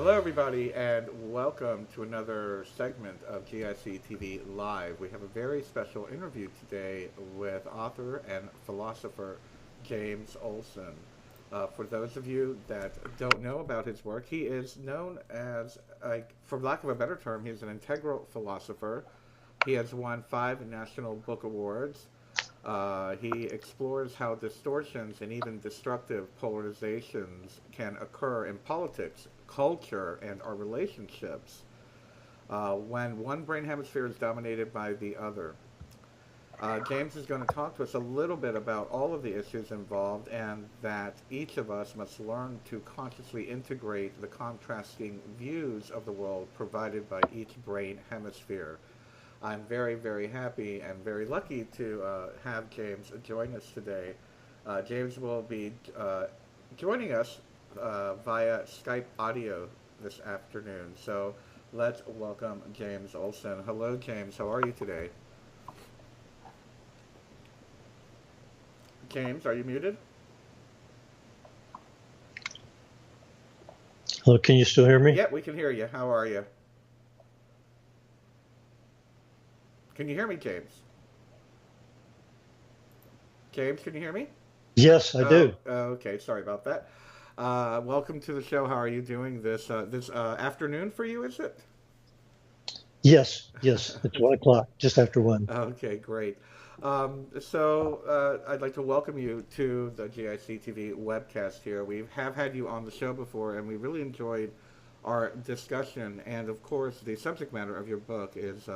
Hello, everybody, and welcome to another segment of GIC TV Live. We have a very special interview today with author and philosopher James Olson. For those of you that don't know about his work, he is known as, for lack of a better term, he's an integral philosopher. He has won 5 National Book Awards. He explores how distortions and even destructive polarizations can occur in politics, culture, and our relationships when one brain hemisphere is dominated by the other. James is going to talk to us a little bit about all of the issues involved and that each of us must learn to consciously integrate the contrasting views of the world provided by each brain hemisphere. I'm very, very happy and very lucky to have James join us today. James will be joining us via Skype audio this afternoon. So let's welcome James Olson. Hello, James. How are you today? James, are you muted? Hello, can you still hear me? Yeah, we can hear you. How are you? Can you hear me, James? James, can you hear me? Yes, I do. Okay, sorry about that. Welcome to the show. How are you doing this afternoon for you, is it? Yes, it's 1 o'clock, just after 1. Okay, great. I'd like to welcome you to the GIC TV webcast here. We have had you on the show before, and we really enjoyed our discussion. And of course, the subject matter of your book is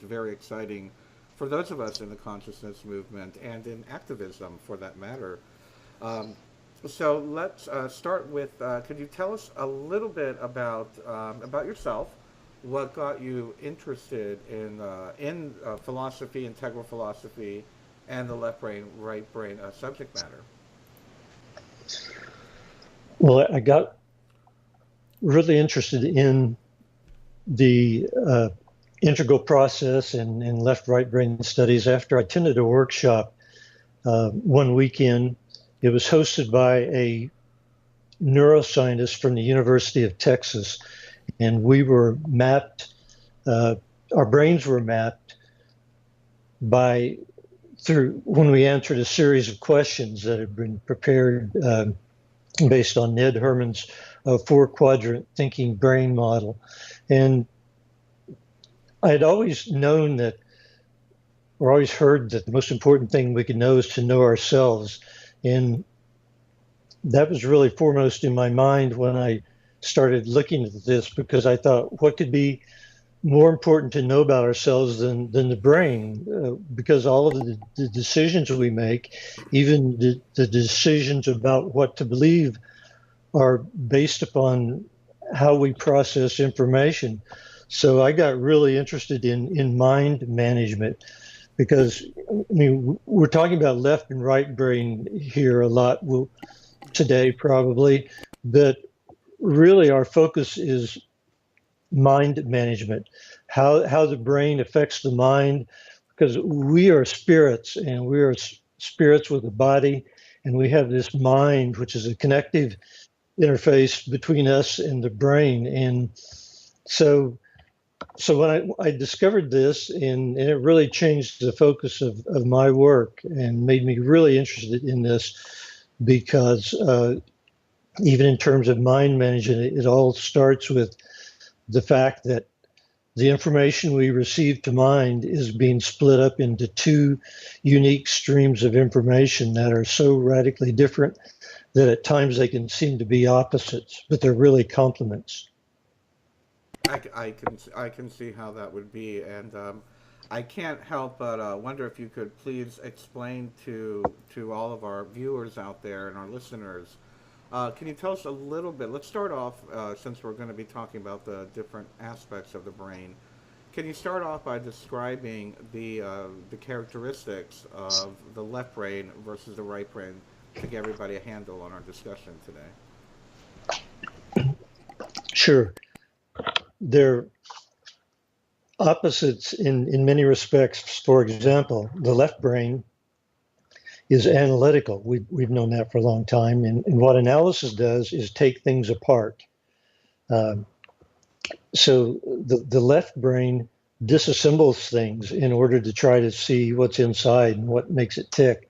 very exciting for those of us in the consciousness movement and in activism, for that matter. So let's start with. Could you tell us a little bit about yourself? What got you interested in philosophy, integral philosophy, and the left brain, right brain subject matter? Well, I got really interested in the integral process and left-right brain studies after I attended a workshop one weekend. It was hosted by a neuroscientist from the University of Texas, and we were mapped, our brains were mapped through when we answered a series of questions that had been prepared based on Ned Herman's 4-quadrant thinking brain model. And I had always known that, or always heard that the most important thing we could know is to know ourselves. And that was really foremost in my mind when I started looking at this, because I thought, what could be more important to know about ourselves than the brain? Because all of the decisions we make, even the decisions about what to believe, are based upon how we process information. So I got really interested in mind management, because I mean, we're talking about left and right brain here a lot today probably, but really our focus is mind management, how the brain affects the mind, because we are spirits, and we are spirits with a body, and we have this mind, which is a connective interface between us and the brain. And so when I discovered this, and it really changed the focus of my work and made me really interested in this, because even in terms of mind management, it all starts with the fact that the information we receive to mind is being split up into 2 unique streams of information that are so radically different that at times they can seem to be opposites, but they're really complements. I can see how that would be, and I can't help but wonder if you could please explain to all of our viewers out there and our listeners. Can you tell us a little bit? Let's start off, since we're going to be talking about the different aspects of the brain. Can you start off by describing the characteristics of the left brain versus the right brain to give everybody a handle on our discussion today? Sure. They're opposites in many respects. For example, the left brain is analytical. We've known that for a long time. And what analysis does is take things apart. So the left brain disassembles things in order to try to see what's inside and what makes it tick.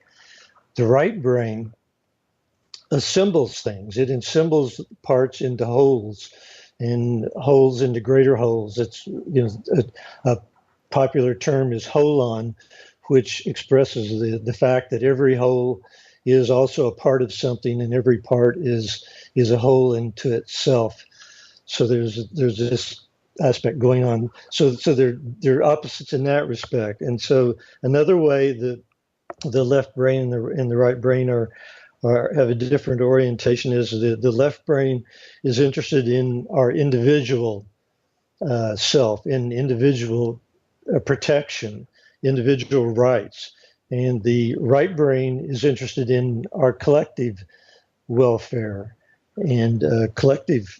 The right brain assembles things. It assembles parts into wholes and holes into greater holes. It's, a popular term is holon, which expresses the fact that every whole is also a part of something, and every part is a whole into itself. So there's this aspect going on. So they're opposites in that respect. And so another way that the left brain and the right brain are have a different orientation is the left brain is interested in our individual self, in individual protection, individual rights. And the right brain is interested in our collective welfare and collective,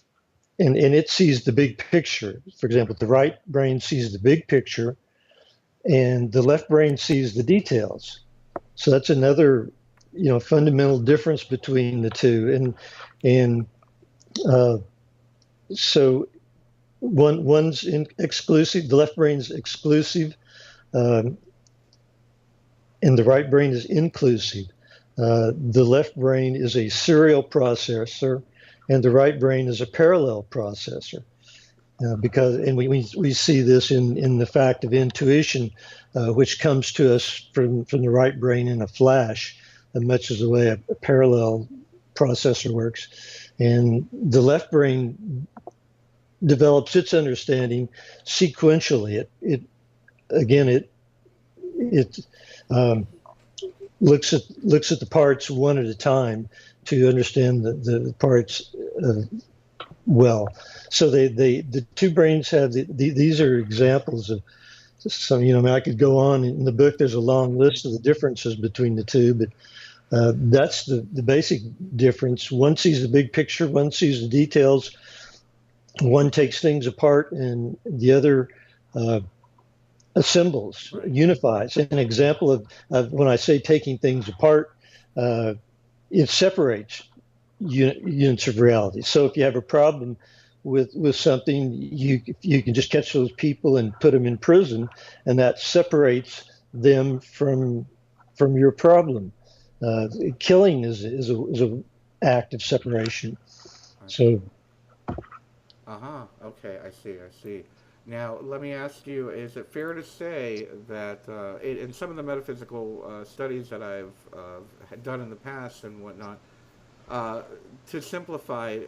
and it sees the big picture. For example, the right brain sees the big picture and the left brain sees the details. So that's another, fundamental difference between the two. And uh, so one's exclusive, the left brain's exclusive, um, and the right brain is inclusive. The left brain is a serial processor, and the right brain is a parallel processor. And we see this in the fact of intuition, which comes to us from the right brain in a flash, much as the way a parallel processor works. And the left brain develops its understanding sequentially. It looks at the parts one at a time to understand the parts well. So the two brains have these are examples of some. I could go on in the book. There's a long list of the differences between the two, but that's the basic difference. One sees the big picture, one sees the details, one takes things apart, and the other assembles, unifies. An example of when I say taking things apart, it separates units of reality. So if you have a problem with something, you can just catch those people and put them in prison, and that separates them from your problem. Killing is a act of separation. So. Okay, I see. Now, let me ask you, is it fair to say that in some of the metaphysical studies that I've done in the past and whatnot, to simplify,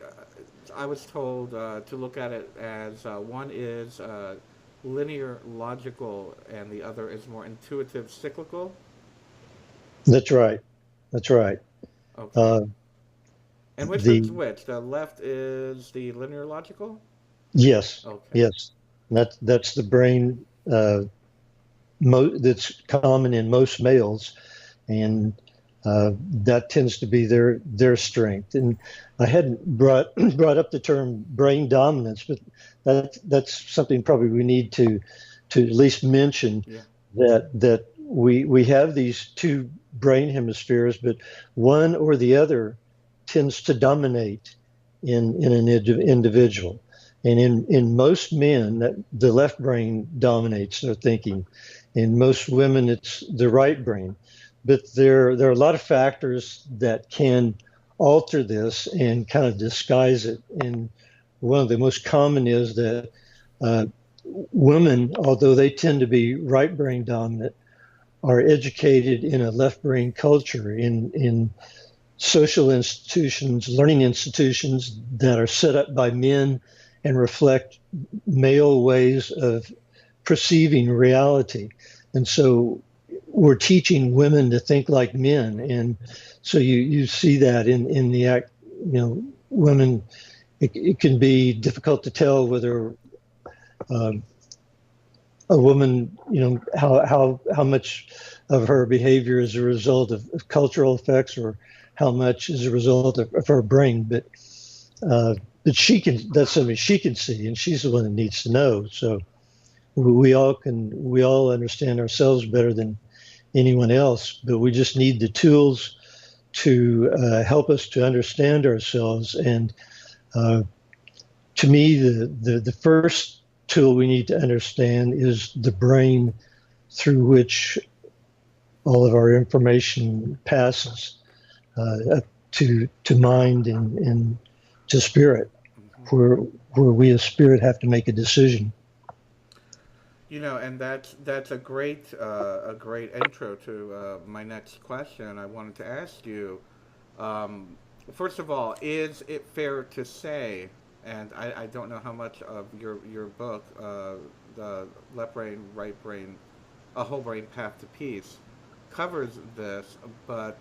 I was told to look at it as one is linear logical and the other is more intuitive cyclical? That's right. That's right. Okay. And which one's which? The left is the linear logical? Yes. Okay. Yes. That's the brain that's common in most males, and that tends to be their strength. And I hadn't brought up the term brain dominance, but that's something probably we need to at least mention. Yeah. That we have these two brain hemispheres, but one or the other tends to dominate in an individual. And in most men, the left brain dominates their thinking. In most women, it's the right brain. But there are a lot of factors that can alter this and kind of disguise it. And one of the most common is that women, although they tend to be right brain dominant, are educated in a left brain culture, in social institutions, learning institutions that are set up by men and reflect male ways of perceiving reality. And so we're teaching women to think like men. And so you see that in the act, women, it can be difficult to tell whether a woman, how much of her behavior is a result of cultural effects or how much is a result of her brain. But that's something she can see, and she's the one that needs to know. So we all understand ourselves better than anyone else, but we just need the tools to help us to understand ourselves and to me, the first tool we need to understand is the brain through which all of our information passes up to mind and to spirit, where we as spirit have to make a decision. And that's a great intro to my next question. I wanted to ask you. Um, First of all, is it fair to say, and I don't know how much of your book, the Left Brain, Right Brain, A Whole Brain Path to Peace, covers this, but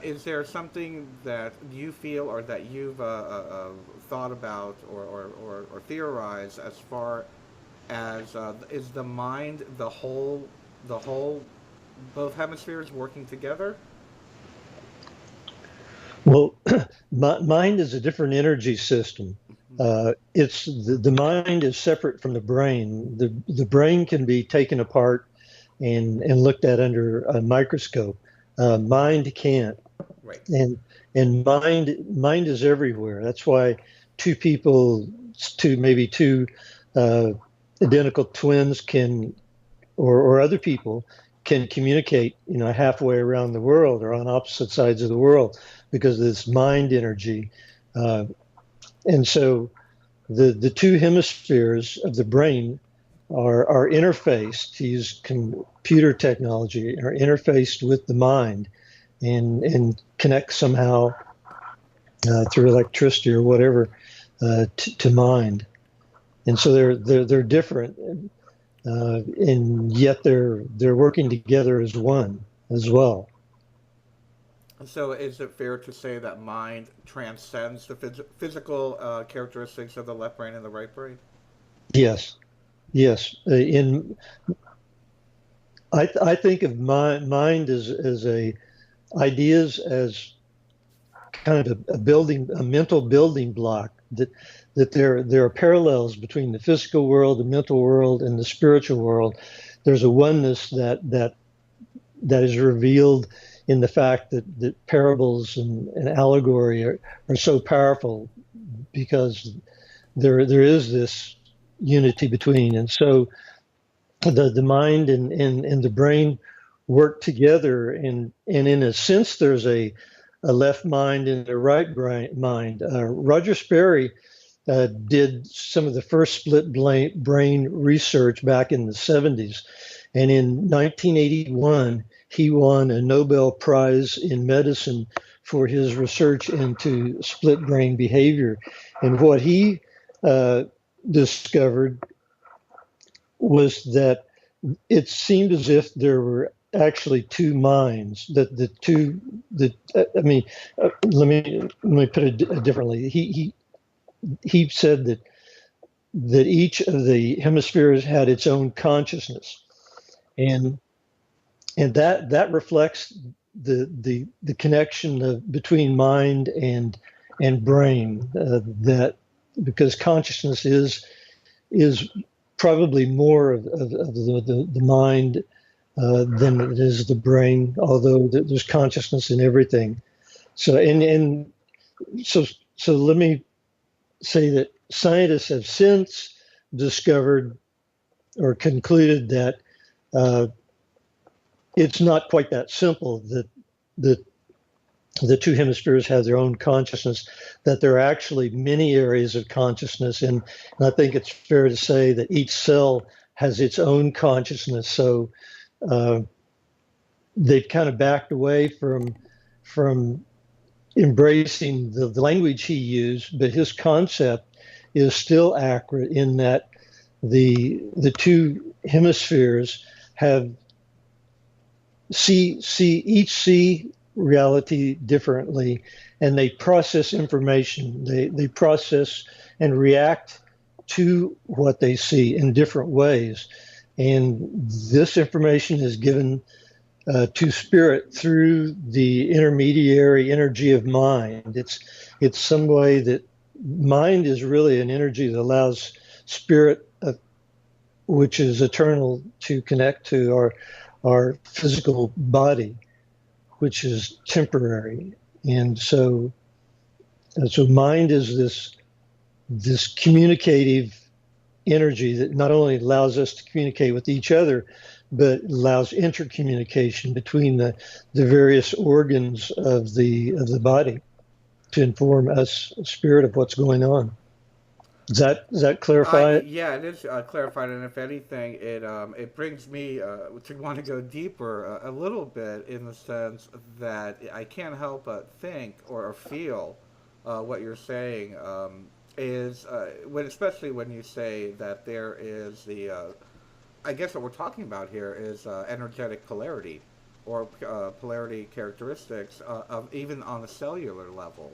is there something that you feel or that you've thought about or theorized as far as is the mind the whole both hemispheres working together? Well, mind is a different energy system. It's the mind is separate from the brain. The brain can be taken apart and looked at under a microscope. Mind can't. Right. And mind is everywhere. That's why two people, maybe two uh, identical twins can, or other people can communicate, halfway around the world or on opposite sides of the world because of this mind energy. Uh, and so the two hemispheres of the brain are interfaced, to use computer technology, are interfaced with the mind and connect somehow through electricity or whatever to mind. And so they're different, and yet they're working together as one as well. So, is it fair to say that mind transcends the physical characteristics of the left brain and the right brain? Yes, yes. In I think of mind as a ideas as kind of a mental building block, that there are parallels between the physical world, the mental world, and the spiritual world. There's a oneness that is revealed in the fact that parables and allegory are so powerful because there is this unity between. And so the mind and the brain work together, and in a sense there's a left mind and a right mind. Roger Sperry did some of the first split brain research back in the 70s. And in 1981, he won a Nobel Prize in medicine for his research into split brain behavior. And what he uh, discovered was that it seemed as if there were actually two minds. That the two, the I mean, let me put it differently. He said that each of the hemispheres had its own consciousness, and that reflects the connection between mind and brain. That because consciousness is probably more of the mind than it is the brain, although there's consciousness in everything. So so let me say that scientists have since discovered or concluded that uh, it's not quite that simple, that the two hemispheres have their own consciousness, that there are actually many areas of consciousness. And I think it's fair to say that each cell has its own consciousness. So uh, they've kind of backed away from embracing the language he used, but his concept is still accurate in that the two hemispheres have each see reality differently, and they process information. They process and react to what they see in different ways, and this information is given to spirit through the intermediary energy of mind. It's some way that mind is really an energy that allows spirit, which is eternal, to connect to our physical body, which is temporary. And so mind is this communicative energy that not only allows us to communicate with each other, but allows intercommunication between the various organs of the body to inform us spirit of what's going on. Does that clarify it? Yeah, it is clarified, and if anything, it brings me to want to go deeper a little bit in the sense that I can't help but think or feel what you're saying is when, especially when you say that there is I guess what we're talking about here is energetic polarity or polarity characteristics of even on a cellular level.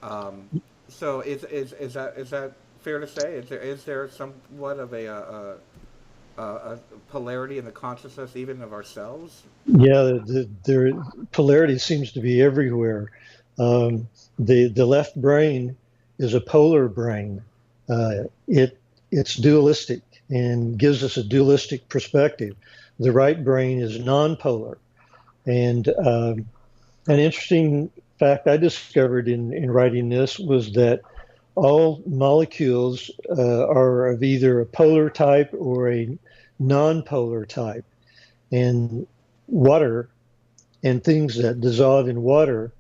Um, so is that fair to say? Is there somewhat of a polarity in the consciousness even of ourselves? Yeah, the polarity seems to be everywhere. The left brain is a polar brain. It's dualistic and gives us a dualistic perspective. The right brain is nonpolar. And an interesting fact I discovered in writing this was that all molecules are of either a polar type or a nonpolar type. And water and things that dissolve in water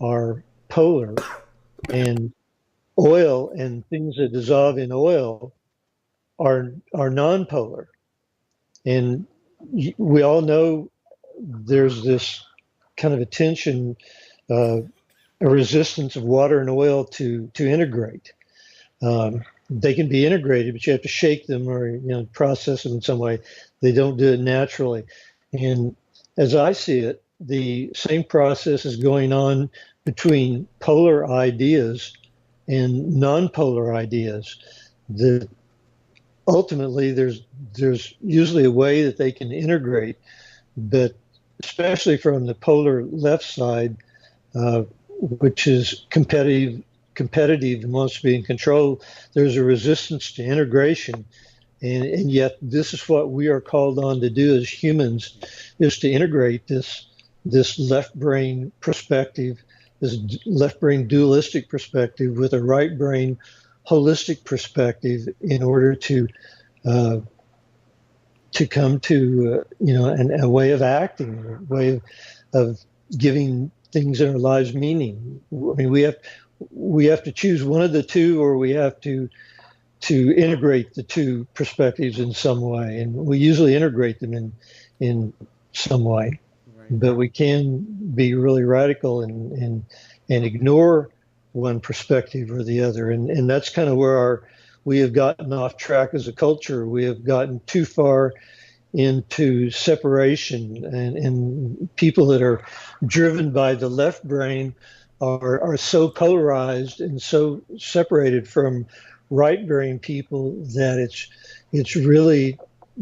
are polar, and oil and things that dissolve in oil are nonpolar. And we all know there's this kind of a tension, uh, a resistance of water and oil to integrate. They can be integrated, but you have to shake them or process them in some way. They don't do it naturally. And as I see it, the same process is going on between polar ideas and non-polar ideas. The ultimately there's usually a way that they can integrate, but especially from the polar left side, which is competitive and wants to be in control, there's a resistance to integration. And yet this is what we are called on to do as humans, is to integrate this left brain perspective, this left brain dualistic perspective with a right brain holistic perspective in order uh, to come to a way of acting, a way of giving things in our lives meaning. I mean, we have to choose one of the two, or we have to integrate the two perspectives in some way, and we usually integrate them in some way. Right. But we can be really radical and ignore one perspective or the other, and that's kind of where we have gotten off track as a culture. We have gotten too far into separation, and people that are driven by the left brain are so polarized and so separated from right brain people that it's really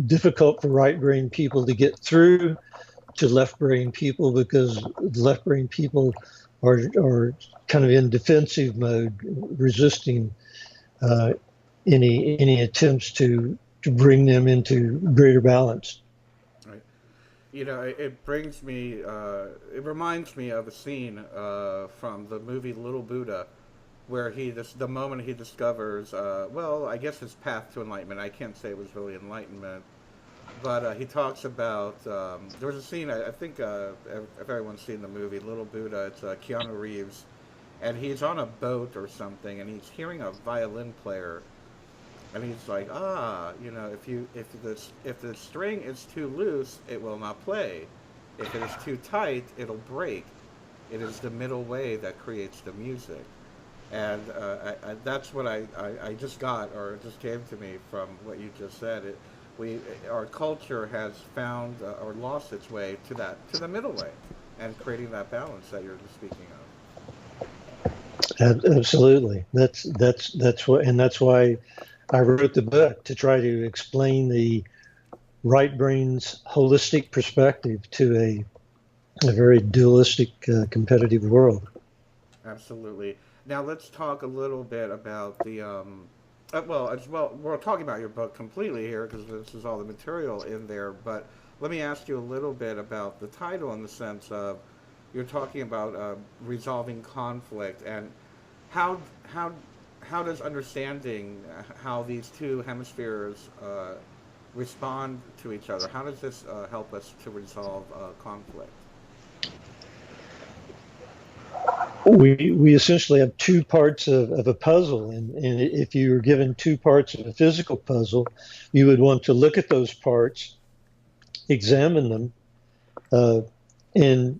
difficult for right brain people to get through to left brain people, because left brain people are kind of in defensive mode, resisting uh, any attempts to bring them into greater balance. Right. It brings me, it reminds me of a scene from the movie Little Buddha, where the moment he discovers, well, I guess his path to enlightenment. I can't say it was really enlightenment, but he talks about. There was a scene. I think if everyone's seen the movie Little Buddha, it's Keanu Reeves, and he's on a boat or something, and he's hearing a violin player, and he's like, if the string is too loose, it will not play. If it is too tight, it'll break. It is the middle way that creates the music. And that's what I just got, or it just came to me from what you just said. Our culture has found or lost its way to the middle way, and creating that balance that you're just speaking Absolutely. That's what, and that's why I wrote the book, to try to explain the right brain's holistic perspective to a very dualistic, competitive world. of. Absolutely. Now let's talk a little bit about the well, we're talking about your book completely here because this is all the material in there. But let me ask you a little bit about the title, in the sense of you're talking about resolving conflict, and how how how does understanding how these two hemispheres respond to each other, how does this help us to resolve conflict? We essentially have two parts of a puzzle, and if you were given two parts of a physical puzzle, you would want to look at those parts, examine them, uh, and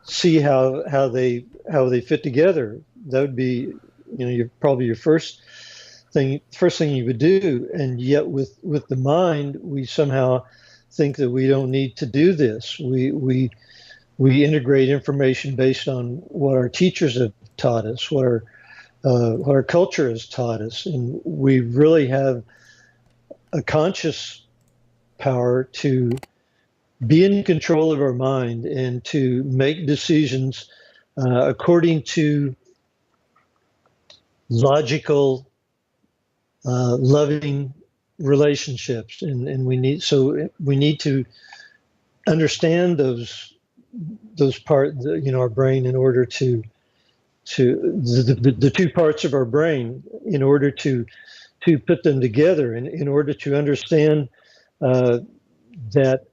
see how they fit together. That would be, probably your first thing you would do. And yet, with the mind, we somehow think that we don't need to do this. We integrate information based on what our teachers have taught us, what our culture has taught us, and we really have a conscious power to be in control of our mind and to make decisions according to logical, loving relationships, and we need to understand those parts, our brain, in order the two parts of our brain, in order to put them together, and in order to understand uh, that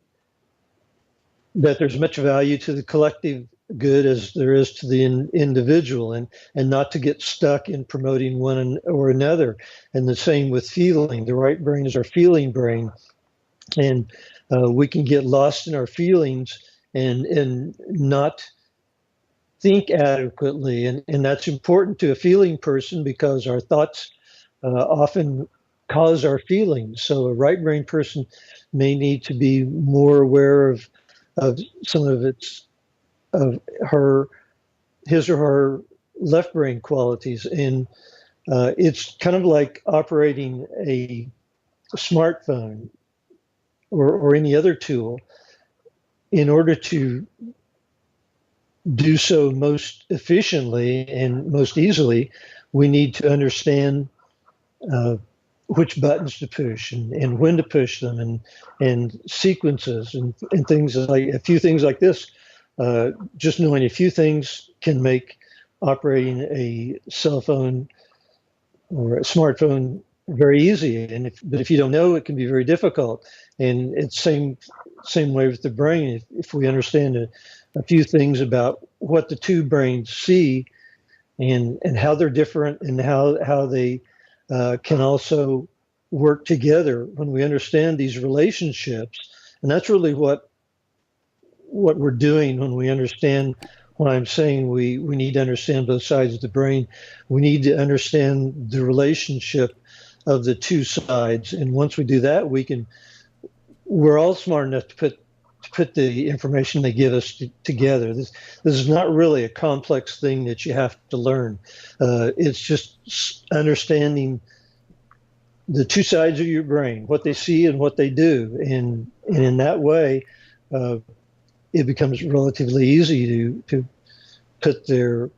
there's much value to the collective good as there is to the individual, and not to get stuck in promoting or another. And the same with feeling. The right brain is our feeling brain, and we can get lost in our feelings and not think adequately, and that's important to a feeling person, because our thoughts often cause our feelings. So a right brain person may need to be more aware of some of her his or her left brain qualities, and it's kind of like operating a smartphone or any other tool. In order to do so most efficiently and most easily, we need to understand uh, which buttons to push, and when to push them, and sequences, and things like a few things like this. Just knowing a few things can make operating a cell phone or a smartphone very easy. But if you don't know, it can be very difficult. And it's same way with the brain. If we understand a few things about what the two brains see, and how they're different, and how they can also work together, when we understand these relationships. And that's really what we're doing when we understand. When I'm saying we need to understand both sides of the brain, we need to understand the relationship of the two sides. And once we do that, we're all smart enough to put the information they give us together. This is not really a complex thing that you have to learn. It's just understanding the two sides of your brain, what they see and what they do, and in that way, it becomes relatively easy to put their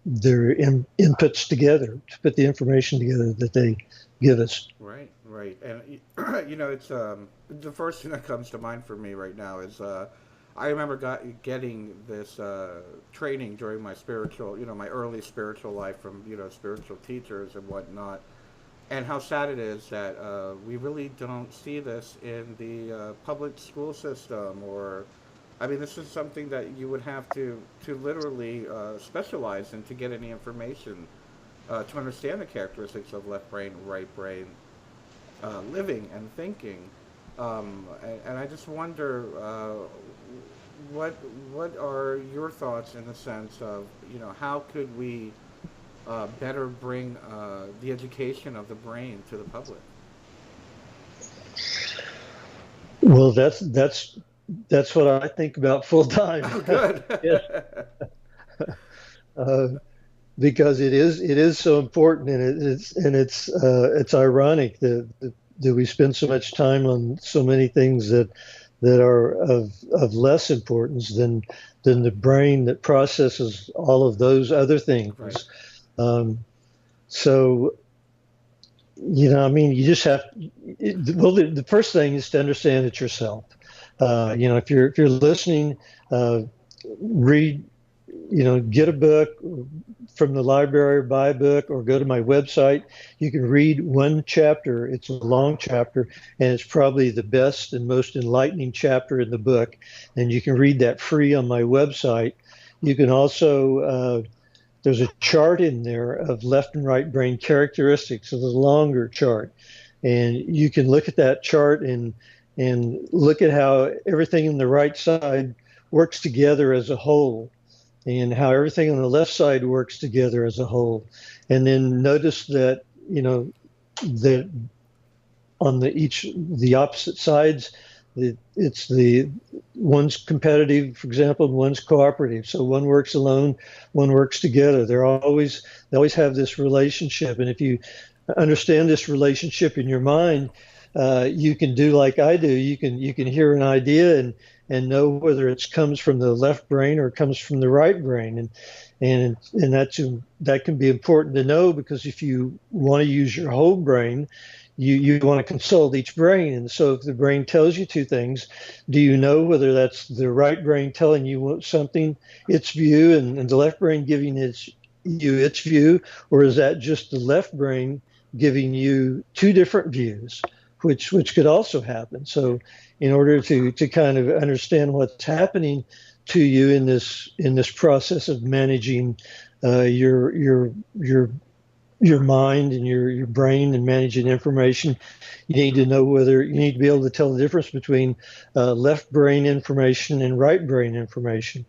inputs together, to put the information together that they give us. Right, right. And it's the first thing that comes to mind for me right now is I remember getting this training during my spiritual, my early spiritual life from spiritual teachers and whatnot, and how sad it is that we really don't see this in the public school system. Or, I mean, this is something that you would have to literally specialize in to get any information to understand the characteristics of left brain, right brain, living and thinking. And I just wonder, what are your thoughts in the sense of, how could we better bring the education of the brain to the public? Well, that's what I think about full time. Oh, good. Yes. uh, because it is so important, and it's ironic that we spend so much time on so many things that are of less importance than the brain that processes all of those other things. Right. So, I mean, you just have. Well, the first thing is to understand it yourself. If you're listening, read, get a book, from the library, buy a book, or go to my website. You can read one chapter. It's a long chapter, and it's probably the best and most enlightening chapter in the book. And you can read that free on my website. You can also, there's a chart in there of left and right brain characteristics. It's a longer chart. And you can look at that chart and look at how everything on the right side works together as a whole, and how everything on the left side works together as a whole. And then notice that, that on the opposite sides, it's the one's competitive, for example, and one's cooperative. So one works alone, one works together. They always have this relationship. And if you understand this relationship in your mind, you can do like I do. You can hear an idea and know whether it comes from the left brain or it comes from the right brain. And that can be important to know, because if you want to use your whole brain, you want to consult each brain. And so if the brain tells you two things, do you know whether that's the right brain telling you something, its view, and the left brain giving its view, or is that just the left brain giving you two different views, which could also happen? So in order to kind of understand what's happening to you in this process of managing your mind and your brain and managing information, you need to know whether you need to be able to tell the difference between left brain information and right brain information.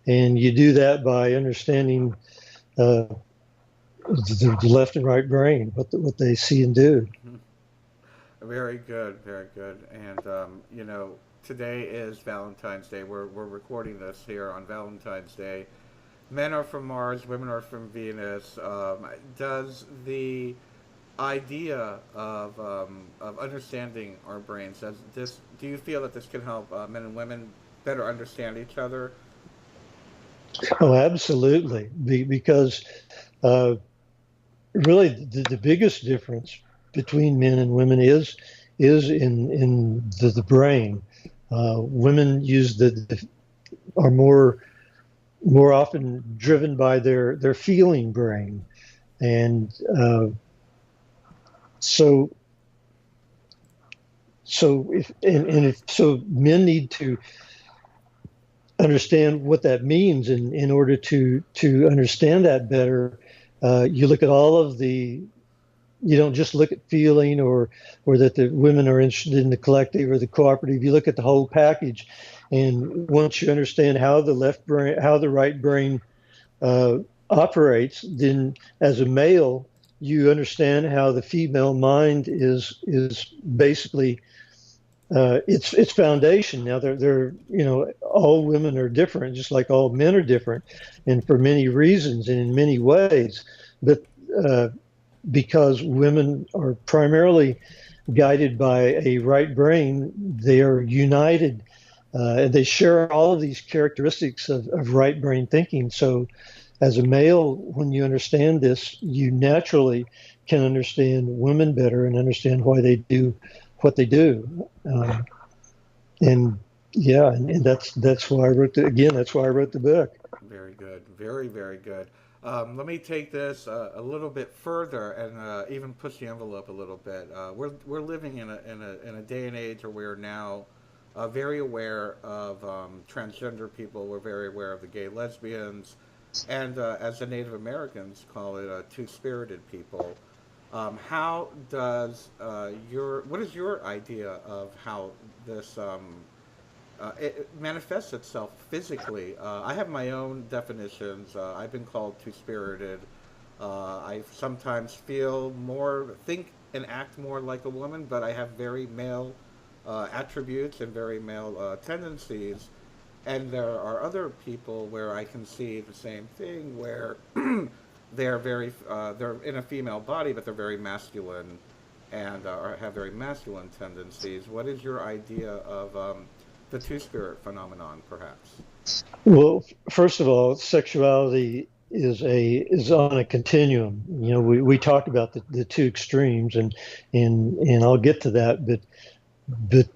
And you do that by understanding the left and right brain, what they see and do. Very good, very good. And today is Valentine's Day. We're recording this here on Valentine's Day. Men are from Mars, women are from Venus. Does the idea of understanding our brains, do you feel that this can help men and women better understand each other? Oh, absolutely. Because really the biggest difference between men and women is in the brain. Women are more often driven by their feeling brain, and so men need to understand what that means, and in order to understand that better, you look at all of you don't just look at feeling or that the women are interested in the collective or the cooperative. You look at the whole package. And once you understand how the right brain operates, then as a male, you understand how the female mind is basically its foundation. Now they're all women are different, just like all men are different, and for many reasons and in many ways. But because women are primarily guided by a right brain, they are united. And they share all of these characteristics of right brain thinking. So as a male, when you understand this, you naturally can understand women better and understand why they do what they do. And that's why I wrote that's why I wrote the book. Very good. Very, very good. Let me take this a little bit further and even push the envelope a little bit. We're living in a day and age where we're now very aware of transgender people. We're very aware of the gay lesbians, and as the Native Americans call it, two-spirited people. What is your idea of how this it manifests itself physically? I have my own definitions. I've been called two-spirited. I sometimes think and act more like a woman, but I have very male attributes and very male tendencies. And there are other people where I can see the same thing, where they're in a female body, but they're very masculine and have very masculine tendencies. What is your idea of the two-spirit phenomenon, perhaps? Well, first of all, sexuality is on a continuum. We talk about the two extremes, and I'll get to that, but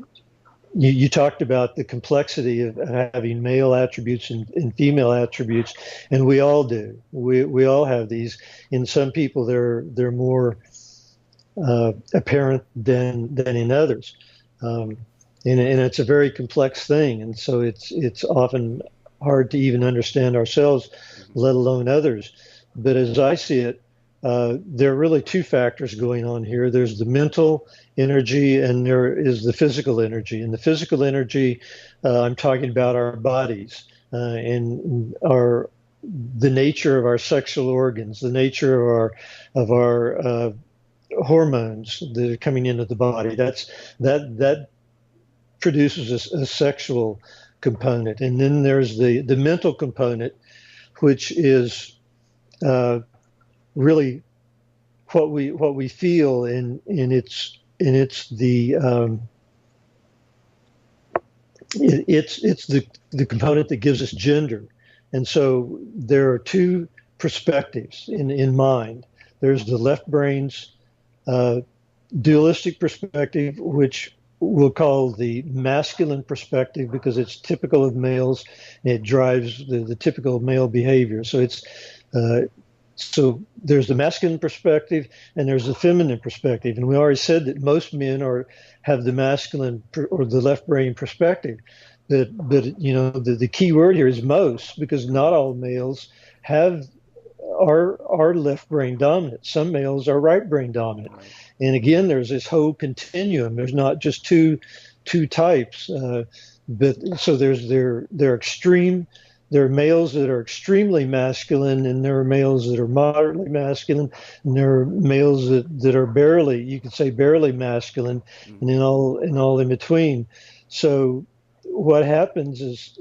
you talked about the complexity of having male attributes and female attributes, and we all do. We all have these. In some people, they're more apparent than in others, um, and it's a very complex thing. And so it's often hard to even understand ourselves, let alone others. But as I see it, there are really two factors going on here. There's the mental energy and there is the physical energy. And the physical energy, I'm talking about our bodies and the nature of our sexual organs, the nature of our hormones that are coming into the body. That produces a sexual component, and then there's the mental component, which is really what we feel, and it's the component that gives us gender. And so there are two perspectives in mind. There's the left brain's dualistic perspective, which we'll call the masculine perspective because it's typical of males and it drives the typical male behavior. So there's the masculine perspective and there's the feminine perspective. And we already said that most men have the masculine or the left brain perspective. But the key word here is most, because not all males are left brain dominant. Some males are right brain dominant. And again, there's this whole continuum. There's not just two types. But so they're extreme. There are males that are extremely masculine, and there are males that are moderately masculine, and there are males that are barely masculine, and all in between. So what happens is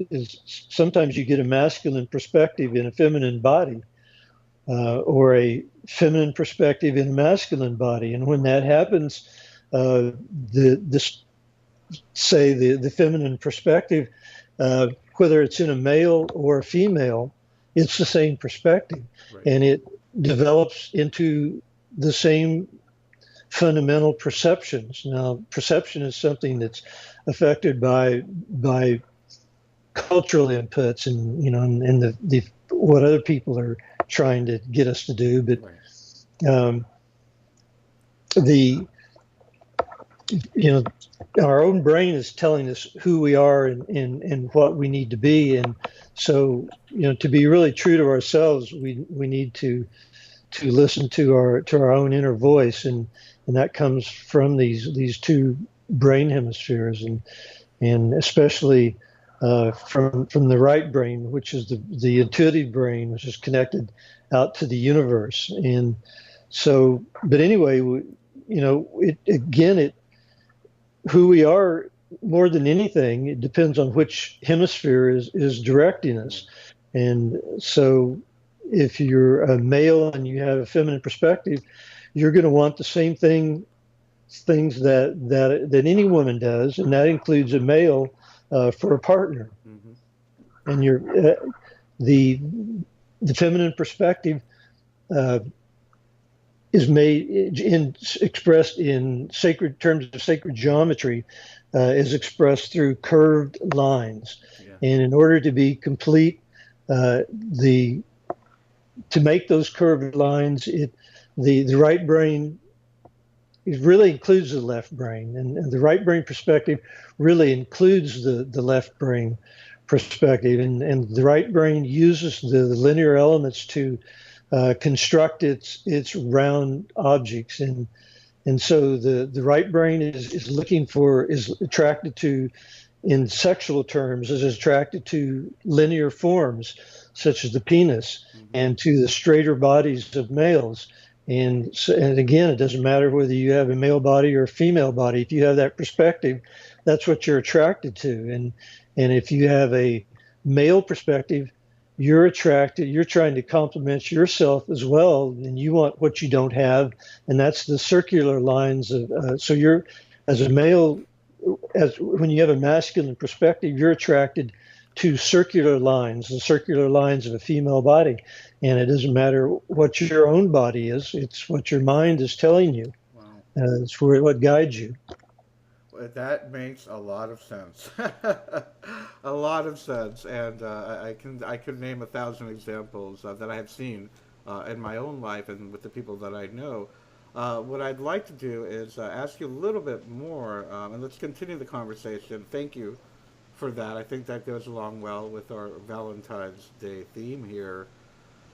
sometimes you get a masculine perspective in a feminine body, or a feminine perspective in a masculine body, and when that happens, the feminine perspective, whether it's in a male or a female, it's the same perspective, right. And it develops into the same fundamental perceptions. Now, perception is something that's affected by cultural inputs and the what other people are trying to get us to do, but our own brain is telling us who we are and what we need to be. And so, to be really true to ourselves, we need to listen to our own inner voice. And that comes from these two brain hemispheres, and especially from the right brain, which is the intuitive brain, which is connected out to the universe. And so, but anyway, who we are, more than anything, it depends on which hemisphere is directing us. And so if you're a male and you have a feminine perspective, you're going to want the same things that any woman does, and that includes a male for a partner. Mm-hmm. And the feminine perspective is expressed in sacred terms of sacred geometry, is expressed through curved lines. Yeah. And in order to be complete, to make those curved lines, the right brain, it really includes the left brain, and the right brain perspective really includes the left brain perspective, and the right brain uses the linear elements to construct its round objects, and so the right brain is attracted to, in sexual terms, is attracted to linear forms such as the penis, mm-hmm. and to the straighter bodies of males. And again, it doesn't matter whether you have a male body or a female body. If you have that perspective, that's what you're attracted to. And if you have a male perspective, you're trying to complement yourself as well, and you want what you don't have, and that's the circular lines of. So you're, as a male, when you have a masculine perspective, you're attracted to circular lines, the circular lines of a female body, and it doesn't matter what your own body is; it's what your mind is telling you. Wow. It's what guides you. that makes a lot of sense. A lot of sense, and I could name 1,000 examples that I have seen in my own life and with the people that I know. What I'd like to do is ask you a little bit more, and let's continue the conversation. Thank you for that. I think that goes along well with our Valentine's Day theme here.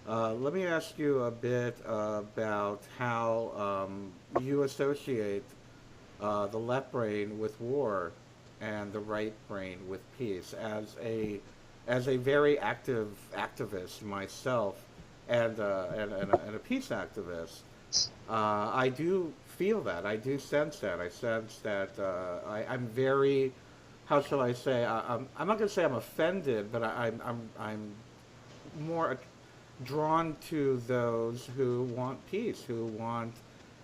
Let me ask you a bit about how you associate the left brain with war and the right brain with peace. As a very active activist myself and a peace activist, I do feel that. I do sense that. I sense that I'm very, how shall I say? I'm not going to say I'm offended, but I'm more drawn to those who want peace, who want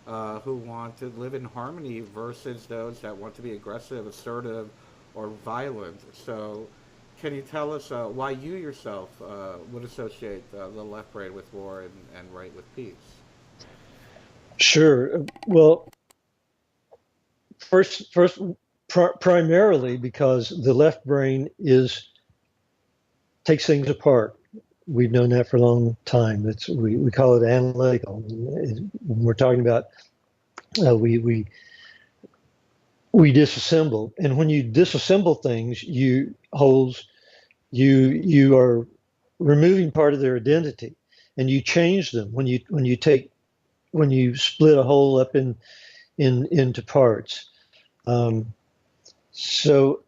to live in harmony versus those that want to be aggressive, assertive, or violent. So, can you tell us why you yourself would associate the left brain with war and right with peace? Sure. Well, first, primarily because the left brain is takes things apart. We've known that for a long time. We call it analytical. When we're talking about we disassemble, and when you disassemble things, you are removing part of their identity, and you change them when you split a whole up into parts. Um, so,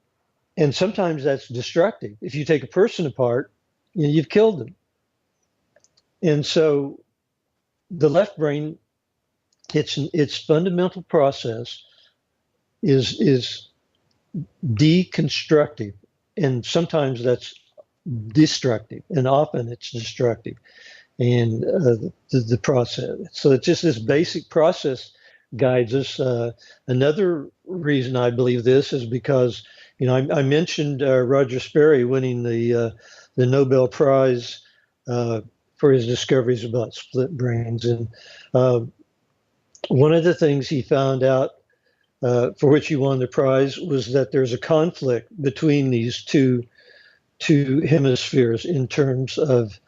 and sometimes that's destructive. If you take a person apart, you've killed them. And so the left brain, its fundamental process is deconstructive, and sometimes that's destructive, and often it's destructive. And the process, so it's just this basic process guides us. Another reason I believe this is because I mentioned Roger Sperry winning the Nobel Prize for his discoveries about split brains. And uh, one of the things he found out for which he won the prize was that there's a conflict between these two hemispheres in terms of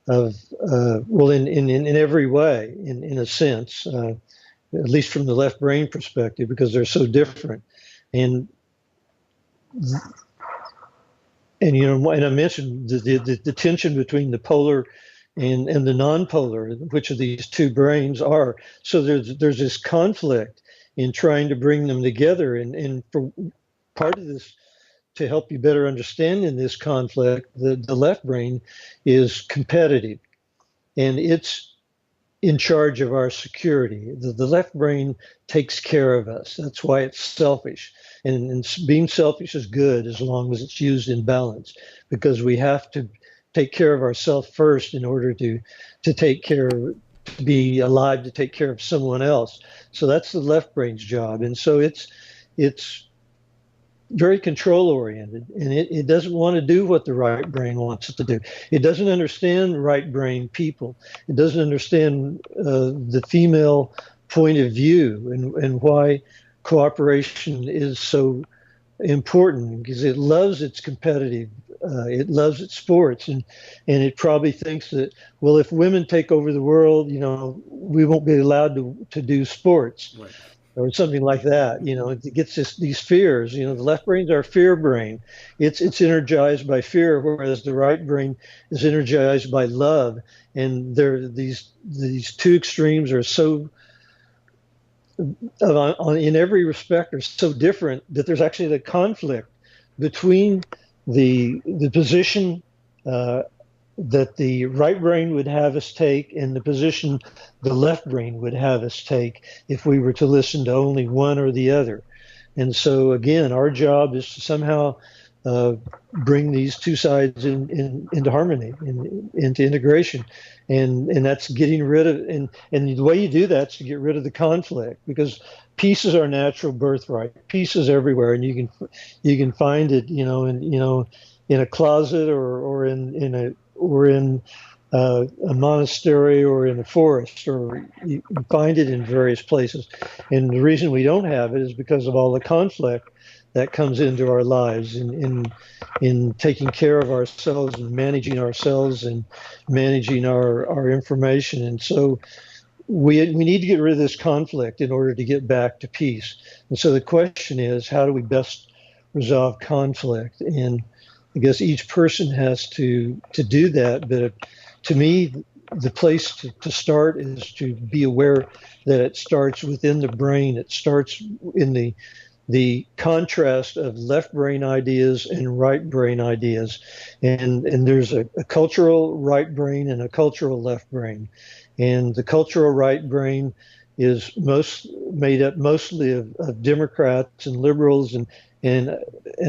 well, in every way, in a sense, at least from the left brain perspective, because they're so different. And and I mentioned the tension between the polar and the non-polar, which of these two brains are. So there's this conflict in trying to bring them together, and for part of this, to help you better understand in this conflict, the left brain is competitive, and it's in charge of our security. The left brain takes care of us. That's why it's selfish. And being selfish is good as long as it's used in balance, because we have to take care of ourselves first in order to take care of, to be alive, to take care of someone else. So that's the left brain's job. And so it's very control oriented, and it doesn't want to do what the right brain wants it to do. It doesn't understand right brain people. It doesn't understand the female point of view, and why cooperation is so important, because it loves its competitive, it loves its sports, and it probably thinks that, well, if women take over the world, we won't be allowed to do sports. Right. Or something like that. It gets these fears. The left brain's our fear brain. It's energized by fear, whereas the right brain is energized by love. And these two extremes are so, in every respect, are so different that there's actually the conflict between the position that the right brain would have us take and the position the left brain would have us take if we were to listen to only one or the other. And so, again, our job is to somehow bring these two sides into harmony, into integration. And that's getting rid of, and the way you do that is to get rid of the conflict, because peace is our natural birthright. Peace is everywhere, and you can find it, in a closet or in a monastery or in a forest, or you find it in various places. And the reason we don't have it is because of all the conflict that comes into our lives in taking care of ourselves and managing our information. And so we need to get rid of this conflict in order to get back to peace. And so the question is, how do we best resolve conflict? And I guess each person has to do that. But to me, the place to start is to be aware that it starts within the brain. It starts in the contrast of left brain ideas and right brain ideas. And there's a cultural right brain and a cultural left brain. And the cultural right brain is most made up mostly of Democrats and liberals and and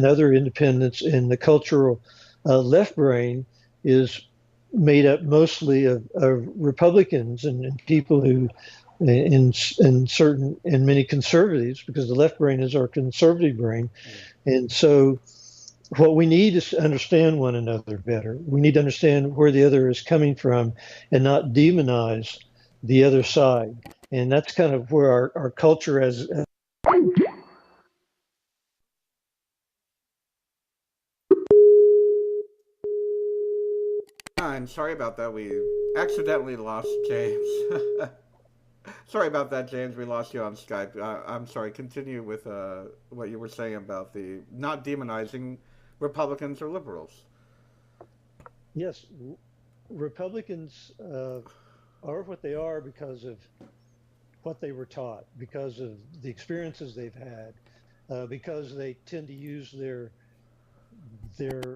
other independents. And the cultural left brain is made up mostly of Republicans and people who in certain and many conservatives, because the left brain is our conservative brain. Mm. And so what we need is to understand one another better. We need to understand where the other is coming from and not demonize the other side. And that's kind of where our culture has. I'm sorry about that. We accidentally lost James. Sorry about that, James. We lost you on Skype. I'm sorry. Continue with what you were saying about the not demonizing Republicans or liberals. Yes, Republicans are what they are because of what they were taught, because of the experiences they've had, because they tend to use their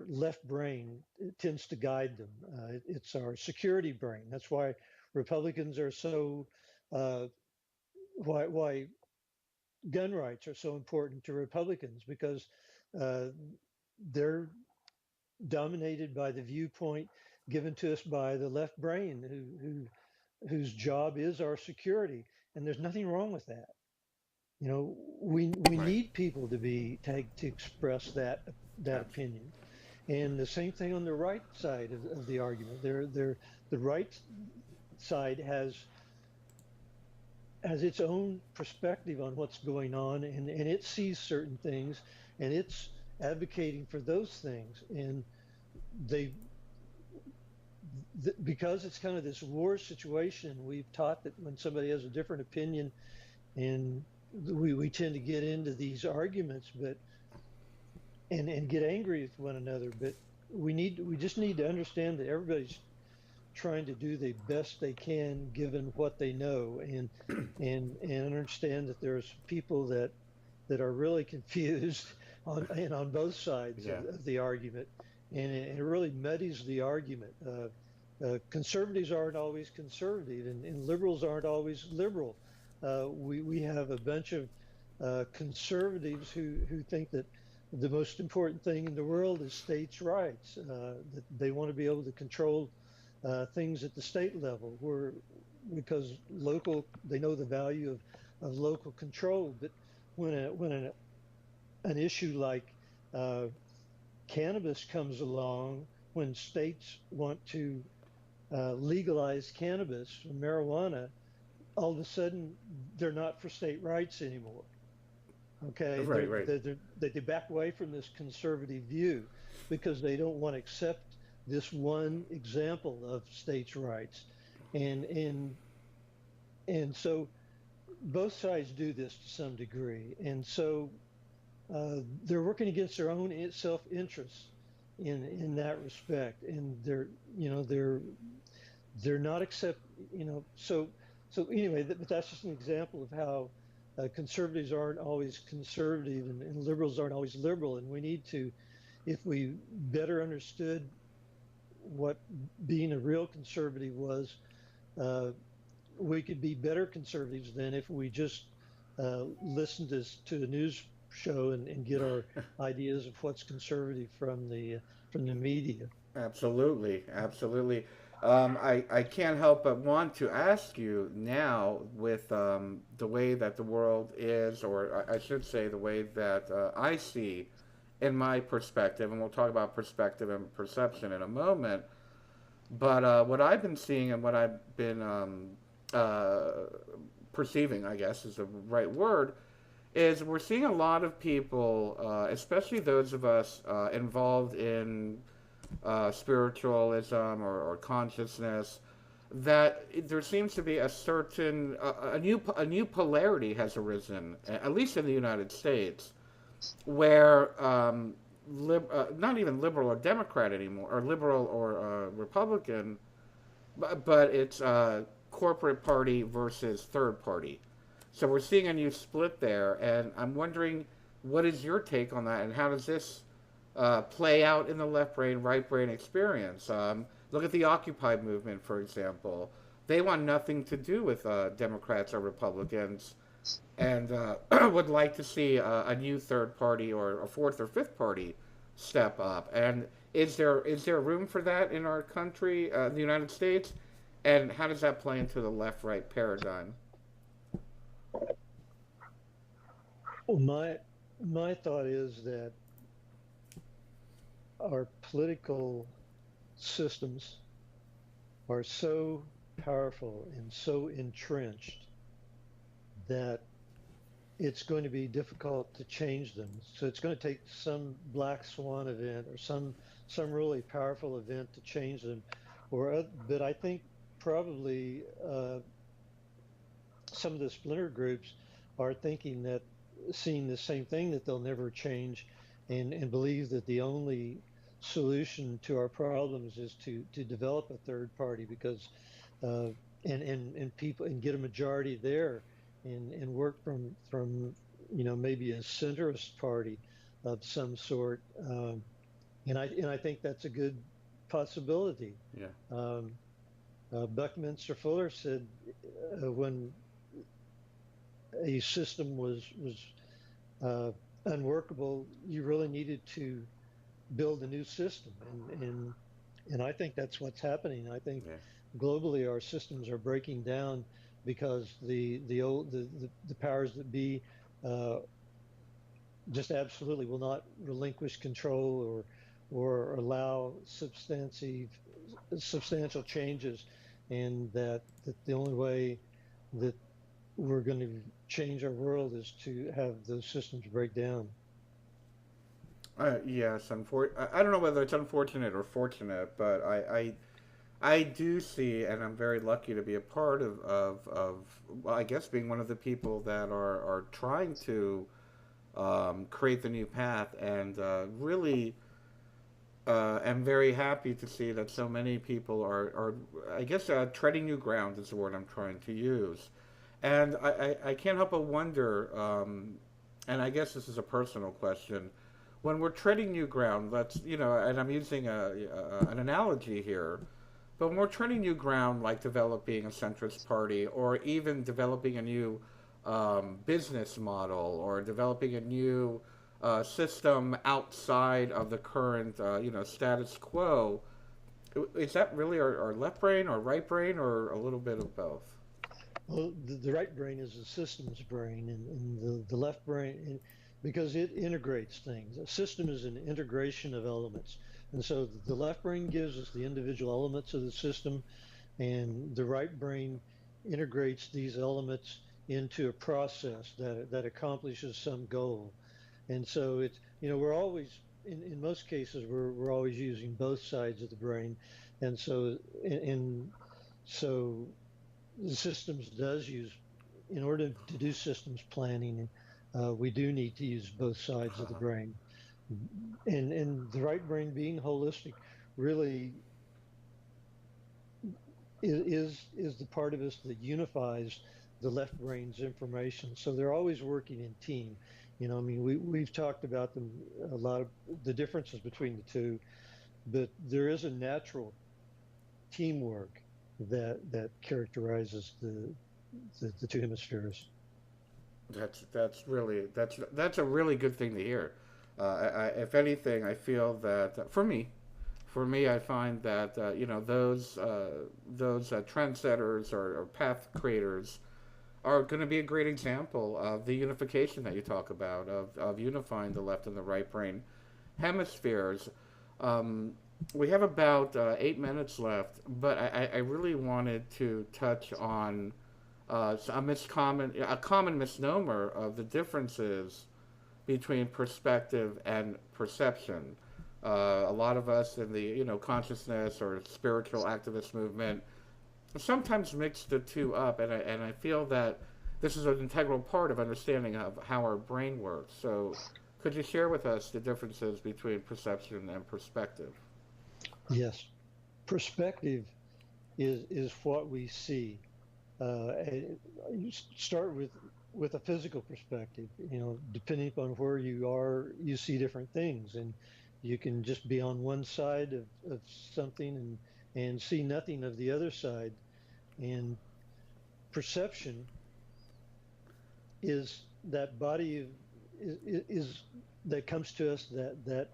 left brain. It tends to guide them. It's our security brain. That's why Republicans are so uh, why gun rights are so important to Republicans, because uh, they're dominated by the viewpoint given to us by the left brain, whose job is our security. And there's nothing wrong with that. You know, we Right. need people to express that Abs- opinion. And the same thing on the right side of the argument. The right side has its own perspective on what's going on, and it sees certain things, and it's advocating for those things. And they because it's kind of this war situation, we've taught that when somebody has a different opinion, and we tend to get into these arguments, but and get angry with one another. But we just need to understand that everybody's trying to do the best they can given what they know, and understand that there's people that are really confused on both sides yeah. of the argument, and it really muddies the argument. Conservatives aren't always conservative, and liberals aren't always liberal. We have a bunch of conservatives who think that the most important thing in the world is states' rights. That they want to be able to control things at the state level, where because they know the value of local control. But when an issue like uh, cannabis comes along, when states want to legalize cannabis or marijuana, all of a sudden they're not for state rights anymore. Okay, Right. Right. they back away from this conservative view because they don't want to accept this one example of states' rights, and and and so both sides do this to some degree, and so they're working against their own self-interest in that respect, and they're not accept so anyway, but that's just an example of how conservatives aren't always conservative, and liberals aren't always liberal. And we need to, if we better understood what being a real conservative was, uh, we could be better conservatives than if we just listen to the news show and get our ideas of what's conservative from the media. Absolutely, absolutely. I can't help but want to ask you now, with the way that the world is, or I should say, the way that I see in my perspective, and we'll talk about perspective and perception in a moment. But what I've been seeing and what I've been uh, perceiving, I guess is the right word, is we're seeing a lot of people, especially those of us involved in spiritualism or consciousness, that there seems to be a certain a new polarity has arisen, at least in the United States, where not even liberal or Democrat anymore, or liberal or Republican, but it's corporate party versus third party. So we're seeing a new split there, and I'm wondering what is your take on that, and how does this play out in the left brain, right brain experience? Look at the Occupy movement, for example. They want nothing to do with Democrats or Republicans, and would like to see a new third party or a fourth or fifth party step up. And is there room for that in our country, the United States? And how does that play into the left-right paradigm? Well, my thought is that our political systems are so powerful and so entrenched that it's going to be difficult to change them. So it's going to take some black swan event or some really powerful event to change them. But I think probably some of the splinter groups are thinking that, seeing the same thing, that they'll never change, and believe that the only solution to our problems is to develop a third party, because uh, and people, and get a majority there, and work from maybe a centrist party of some sort. And I think that's a good possibility. Yeah. Um, Buckminster Fuller said, when a system was uh, unworkable, you really needed to build a new system, and I think that's what's happening. I think Yeah. globally our systems are breaking down because the powers that be uh, just absolutely will not relinquish control, or allow substantial changes, and that the only way that we're going to change our world is to have those systems break down. Yes, I don't know whether it's unfortunate or fortunate, but I do see, and I'm very lucky to be a part of well, I guess being one of the people that are trying to create the new path, and really am very happy to see that so many people are I guess, treading new ground is the word I'm trying to use. And I can't help but wonder, and I guess this is a personal question, when we're treading new ground, and I'm using an analogy here, but when we're treading new ground, like developing a centrist party, or even developing a new business model, or developing a new system outside of the current, status quo, is that really our left brain or right brain, or a little bit of both? Well, the right brain is the systems brain, and the left brain, because it integrates things. A system is an integration of elements. And so the left brain gives us the individual elements of the system, and the right brain integrates these elements into a process that accomplishes some goal. And so it's, we're always, in most cases, we're always using both sides of the brain. And so the systems does use, in order to do systems planning, we do need to use both sides of the brain. And the right brain, being holistic, really is the part of us that unifies the left brain's information. So they're always working in team. I mean, we've talked about them a lot, of the differences between the two, but there is a natural teamwork that characterizes the two hemispheres. That's a really good thing to hear. If anything, I feel that for me, I find that those trendsetters or path creators are going to be a great example of the unification that you talk about, of unifying the left and the right brain hemispheres. Um, We have about 8 minutes left, but I really wanted to touch on a common misnomer of the differences between perspective and perception. A lot of us in the consciousness or spiritual activist movement sometimes mix the two up, and I feel that this is an integral part of understanding of how our brain works. So, could you share with us the differences between perception and perspective? Yes, perspective is what we see. You start with a physical perspective. You know, depending upon where you are, you see different things, and you can just be on one side of something and see nothing of the other side. And perception is that body of, is that comes to us that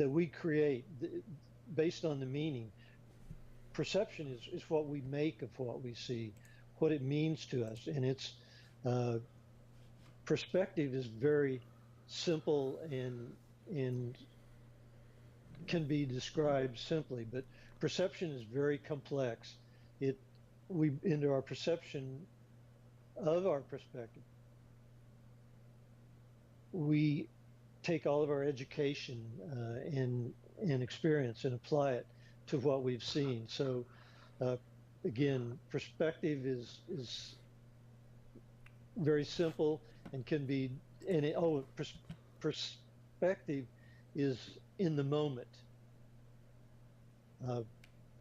we create based on the meaning. Perception is what we make of what we see, what it means to us, and it's uh, perspective is very simple and can be described simply, but perception is very complex. It we into our perception of our perspective, we take all of our education and experience and apply it to what we've seen. So uh, again, perspective is very simple and can be and it, oh perspective is in the moment. Uh,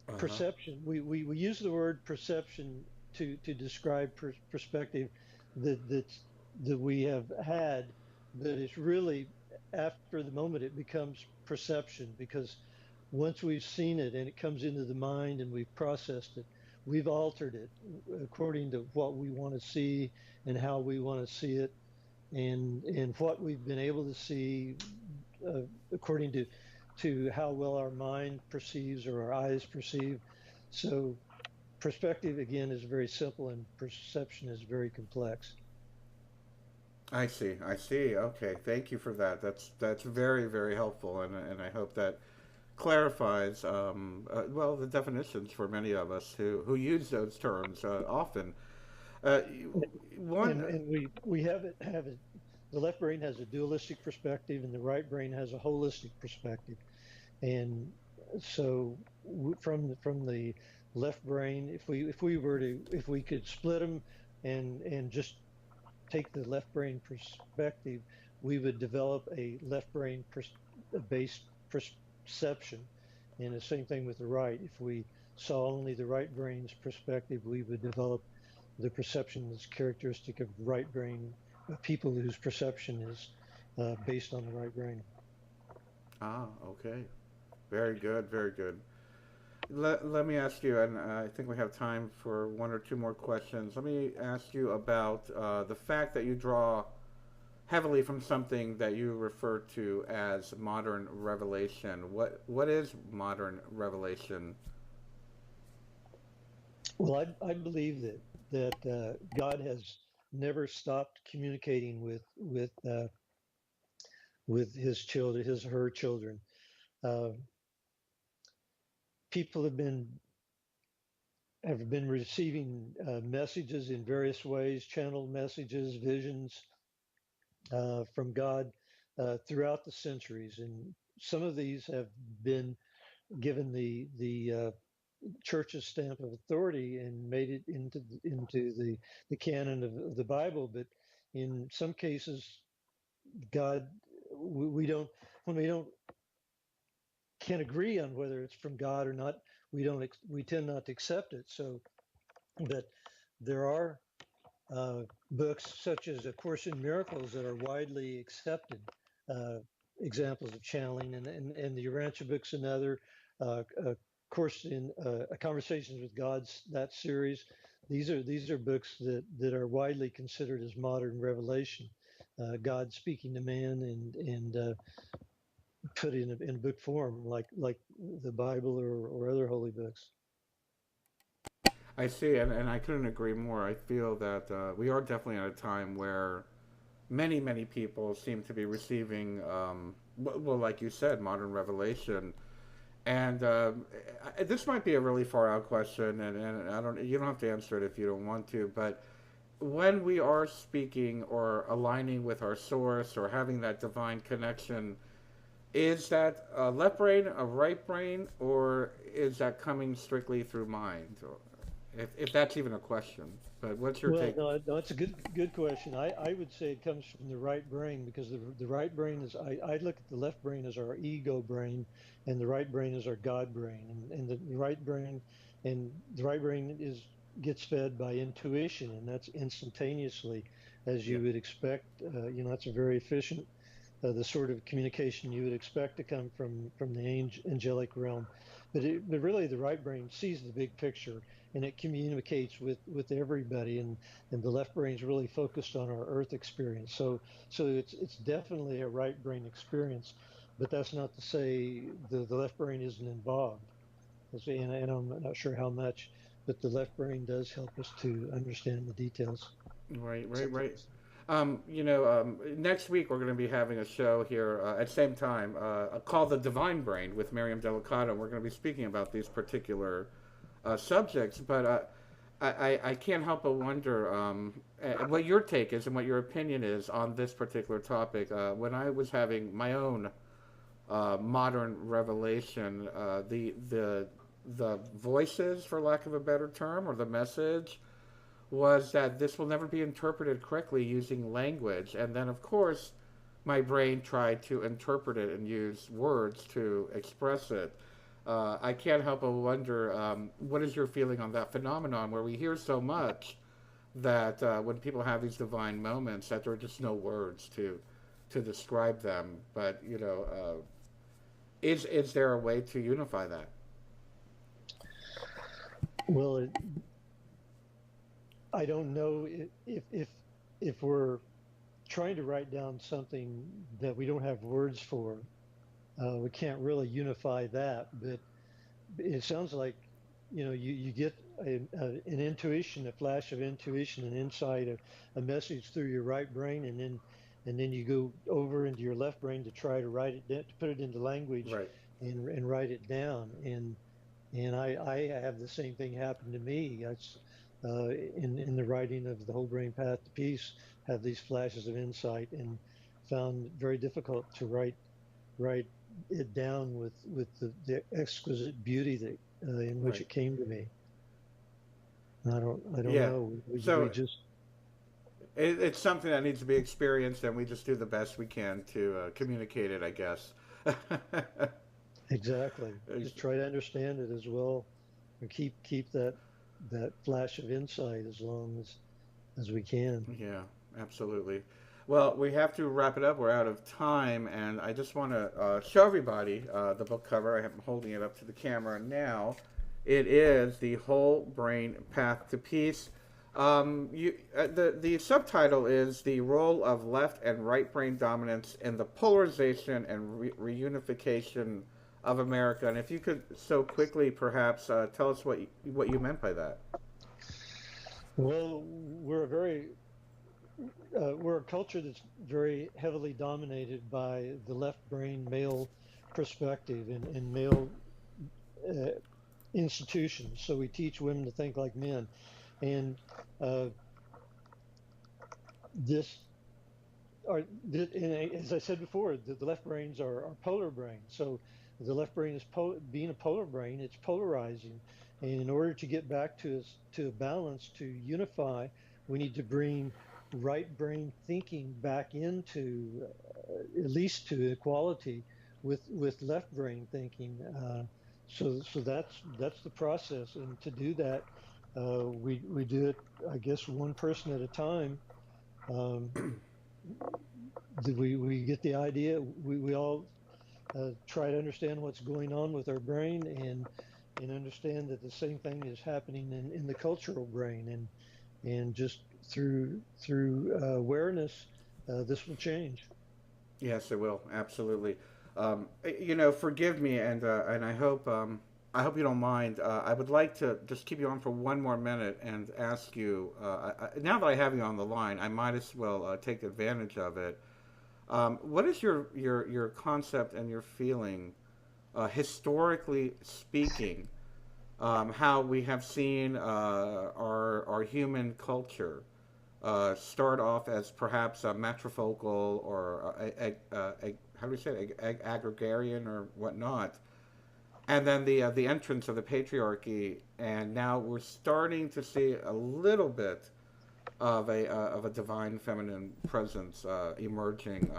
Uh huh. Perception, we use the word perception to describe perspective that we have had, but it's really after the moment it becomes perception because once we've seen it and it comes into the mind and we've processed it, we've altered it according to what we want to see and how we want to see it and what we've been able to see uh, according to how well our mind perceives or our eyes perceive. So perspective again is very simple and perception is very complex. I see. I see. Okay. Thank you for that. That's very very helpful, and I hope that clarifies well the definitions for many of us who use those terms often. Uh, one. And we have it. The left brain has a dualistic perspective, and the right brain has a holistic perspective. And so from the left brain, if we could split them and just take the left brain perspective, we would develop a left brain based perception. And the same thing with the right. If we saw only the right brain's perspective, we would develop the perception that's characteristic of right brain people whose perception is based on the right brain. Ah. Okay. Very good. Very good. Let me ask you, and I think we have time for one or two more questions. Let me ask you about the fact that you draw heavily from something that you refer to as modern revelation. What is modern revelation? Well, I believe that God has never stopped communicating with his children, his her children. Uh, People have been receiving messages in various ways, channeled messages, visions from God throughout the centuries, and some of these have been given the church's stamp of authority and made it into the canon of the Bible. But in some cases, God, we don't when we don't can't agree on whether it's from God or not. We tend not to accept it. So, but there are books such as A Course in Miracles that are widely accepted. Uh, Examples of channeling, and the Urantia book's another. A Course in Conversations with God's that series. These are books that are widely considered as modern revelation. God speaking to man and put in book form, like the Bible or other holy books. I see, and I couldn't agree more. I feel that we are definitely at a time where many people seem to be receiving, well, like you said, modern revelation. And this might be a really far out question, and I don't. You don't have to answer it if you don't want to. But when we are speaking or aligning with our source or having that divine connection, is that a left brain, a right brain, or is that coming strictly through mind? Or if that's even a question. But what's your Well, take? no, it's a good question. I would say it comes from the right brain because the right brain is I look at the left brain as our ego brain, and the right brain is our God brain, and the right brain is gets fed by intuition, and that's instantaneously, as Yeah, you would expect. That's a very efficient the sort of communication you would expect to come from the angelic realm. But really, the right brain sees the big picture and it communicates with everybody. And the left brain is really focused on our Earth experience. So it's definitely a right brain experience. But that's not to say the left brain isn't involved. And I'm not sure how much, but the left brain does help us to understand the details right, right, right. sometimes. Next week we're going to be having a show here at the same time called The Divine Brain with Miriam Delicado. We're going to be speaking about these particular subjects, but I can't help but wonder what your take is and what your opinion is on this particular topic. When I was having my own modern revelation, the voices, for lack of a better term, or the message was that this will never be interpreted correctly using language. And then, of course, my brain tried to interpret it and use words to express it. I can't help but wonder what is your feeling on that phenomenon where we hear so much that when people have these divine moments that there are just no words to describe them. But is there a way to unify that? Well, I don't know if we're trying to write down something that we don't have words for. We can't really unify that, but it sounds like you get an intuition, a flash of intuition, an insight, a message through your right brain, and then you go over into your left brain to try to write it down, to put it into language, Right. and write it down. And I have the same thing happen to me. In the writing of the Whole Brain Path to Peace, have these flashes of insight and found it very difficult to write it down with the exquisite beauty that in which Right. it came to me. I don't Yeah. know. We So just it's something that needs to be experienced, and we just do the best we can to communicate it, I guess. exactly just try to understand it as well, and keep that flash of insight as long as we can. Yeah, absolutely. Well, we have to wrap it up. We're out of time, and I just want to show everybody the book cover. I'm holding it up to the camera now. It is The Whole Brain Path to Peace. The subtitle is The Role of Left and Right Brain Dominance in the Polarization and Reunification of America. And if you could so quickly perhaps tell us what you meant by that. Well, we're a culture that's very heavily dominated by the left brain male perspective and male uh, institutions. So we teach women to think like men, and uh, this and as I said before, the left brains are polar brains. So the left brain is being a polar brain. It's polarizing, and in order to get back to a balance, to unify, we need to bring right brain thinking back into at least to equality with left brain thinking. So that's the process, and to do that, we do it, I guess, one person at a time. Um, we get the idea. We all try to understand what's going on with our brain, and understand that the same thing is happening in the cultural brain, and just through awareness, this will change. Yes, it will absolutely. Forgive me, and I hope you don't mind. I would like to just keep you on for one more minute and ask you. Now that I have you on the line, I might as well take advantage of it. What is your concept and your feeling historically speaking, how we have seen our human culture start off as perhaps a matrifocal or how do we say it, agrarian or whatnot, and then the entrance of the patriarchy, and now we're starting to see a little bit of a divine feminine presence emerging.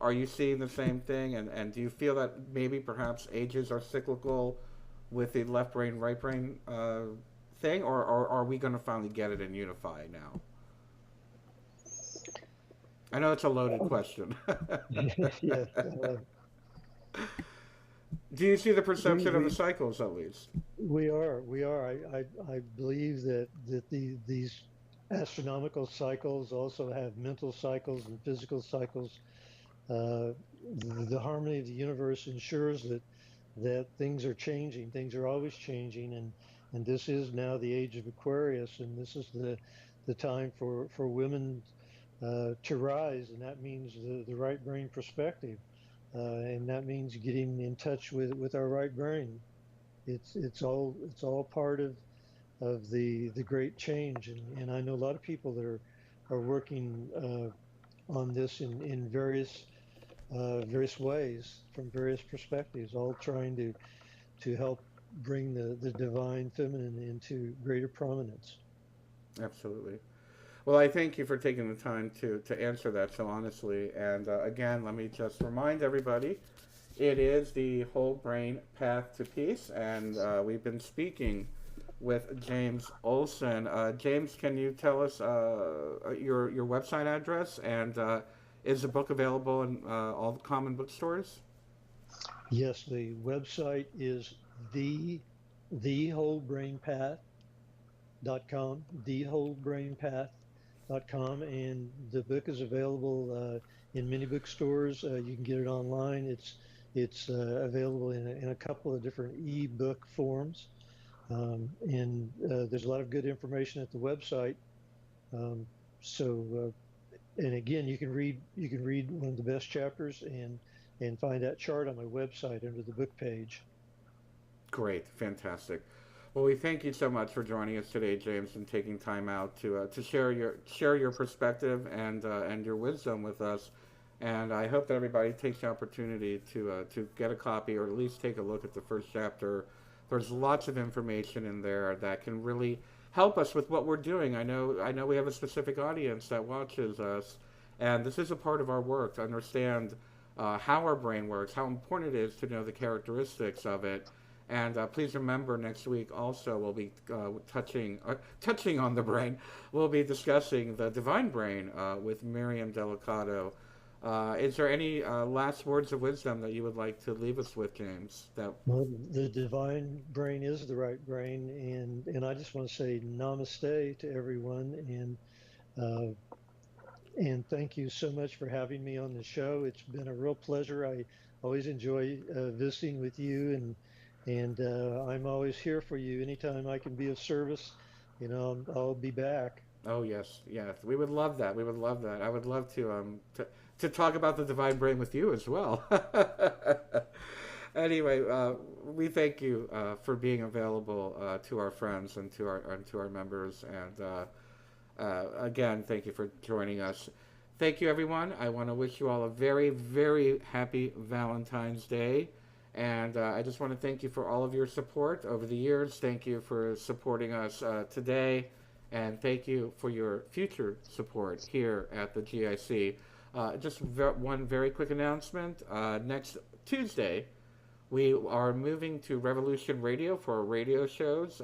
Are you seeing the same thing? And do you feel that maybe perhaps ages are cyclical with the left brain, right brain thing, or are we going to finally get it and unify now? I know it's a loaded question. Yeah, Do you see the we perception of the we cycles at least? we are. I believe that these astronomical cycles also have mental cycles and physical cycles. Uh, the harmony of the universe ensures that things are changing. Things are always changing, and this is now the age of Aquarius, and this is the time for women to rise, and that means the right brain perspective, and that means getting in touch with our right brain. It's all part of the great change, and I know a lot of people that are working on this in various ways from various perspectives, all trying to help bring the divine feminine into greater prominence. Absolutely. Well, I thank you for taking the time to answer that so honestly. And again, let me just remind everybody it is the Whole Brain Path to Peace, and we've been speaking with James Olson. James, can you tell us your website address, and is the book available in all the common bookstores? Yes, the website is the thewholebrainpath.com, thewholebrainpath.com, and the book is available in many bookstores. You can get it online. It's available in a couple of different ebook forms, and there's a lot of good information at the website. Um, so, and again, you can read one of the best chapters and find that chart on my website under the book page. Great, fantastic. Well, we thank you so much for joining us today, James, and taking time out to share your perspective and your wisdom with us. And I hope that everybody takes the opportunity to get a copy or at least take a look at the first chapter. There's lots of information in there that can really help us with what we're doing. I know we have a specific audience that watches us, and this is a part of our work to understand how our brain works, how important it is to know the characteristics of it. And please remember, next week also we'll be touching on the brain. We'll be discussing the divine brain with Miriam Delicato. Is there any last words of wisdom that you would like to leave us with, James? That Well, the divine brain is the right brain, and I just want to say namaste to everyone, uh, and thank you so much for having me on the show. It's been a real pleasure. I always enjoy visiting with you, and I'm always here for you. Anytime I can be of service, I'll be back. Oh yes, yes. We would love that. We would love that. I would love to talk about the divine brain with you as well. Anyway, we thank you for being available to our friends and to our members, and again, thank you for joining us. Thank you, everyone. I want to wish you all a very, very happy Valentine's Day. And I just want to thank you for all of your support over the years. Thank you for supporting us today. And thank you for your future support here at the GIC. Just one very quick announcement. Next Tuesday, we are moving to Revolution Radio for our radio shows.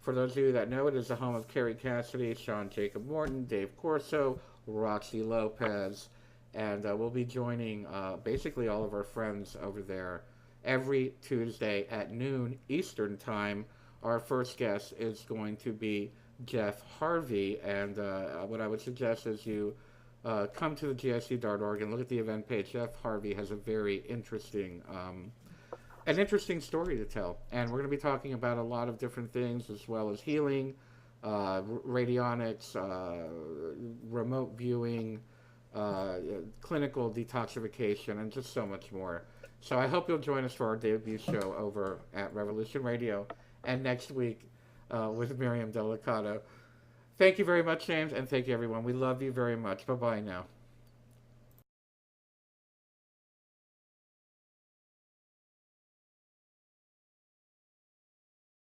For those of you that know, it is the home of Kerry Cassidy, Sean Jacob Morton, Dave Corso, Roxy Lopez, and we'll be joining basically all of our friends over there every Tuesday at noon Eastern Time. Our first guest is going to be Jeff Harvey, and what I would suggest is you come to the GIC.org and look at the event page. Jeff Harvey has a very interesting story to tell, and we're going to be talking about a lot of different things as well as healing, radionics, remote viewing, uh, clinical detoxification, and just so much more. So I hope you'll join us for our debut show over at Revolution Radio and next week with Miriam Delicato. Thank you very much, James, and thank you, everyone. We love you very much. Bye bye now.